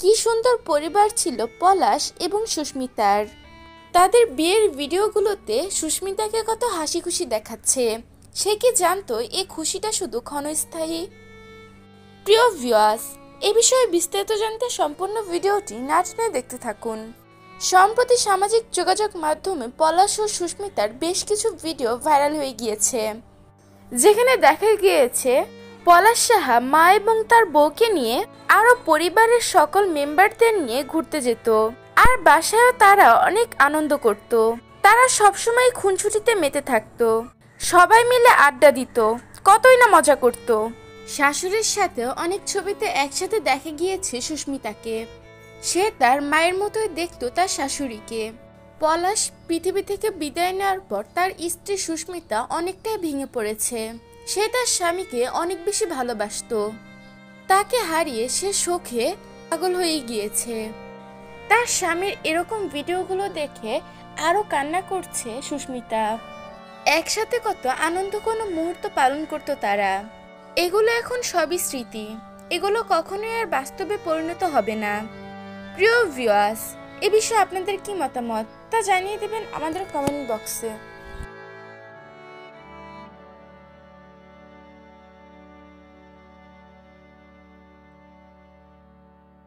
কি সুন্দর পরিবার ছিল পলাশ এবং সুস্মিতার। তাদের বিয়ের ভিডিওগুলোতে সুস্মিতাকে কত হাসি খুশি দেখাচ্ছে। সে কি জানতো এই খুশিটা শুধু ক্ষণস্থায়ী? প্রিয় ভিউয়ার্স, এ বিষয়ে বিস্তারিত জানতে সম্পূর্ণ ভিডিওটি না টেনে দেখতে থাকুন। সম্প্রতি সামাজিক যোগাযোগ মাধ্যমে পলাশ ও সুস্মিতার বেশ কিছু ভিডিও ভাইরাল হয়ে গিয়েছে, যেখানে দেখা গিয়েছে পলাশ সাহা মা এবং তার বউকে নিয়ে আরো পরিবারের সকল মেম্বারদের নিয়ে ঘুরতে যেত, আর বাসায়ও তারা অনেক আনন্দ করত। তারা সবসময় খুনসুটিতে মেতে থাকতো, সবাই মিলে আড্ডা দিত, কতই না মজা করত। শাশুড়ির সাথেও অনেক ছবিতে একসাথে দেখা গিয়েছে সুস্মিতাকে। সে তার মায়ের মতোই দেখতো তার শাশুড়িকে। পলাশ পৃথিবী থেকে বিদায় নেওয়ার পর তার স্ত্রী সুস্মিতা অনেকটাই ভেঙে পড়েছে। সে তার স্বামীকে অনেক বেশি ভালোবাসতো। তাকে হারিয়ে সে শোকে পাগল হয়ে গিয়েছে। তার স্বামীর এরকম ভিডিওগুলো দেখে আরো কান্না করছে সুস্মিতা। একসাথে কত আনন্দ কোনো মুহূর্ত পালন করতো তারা। এগুলো এখন সবই স্মৃতি, এগুলো কখনোই আর বাস্তবে পরিণত হবে না। প্রিয় ভিউয়ার্স, এ বিষয়ে আপনাদের কি মতামত তা জানিয়ে দেবেন আমাদের কমেন্ট বক্সে।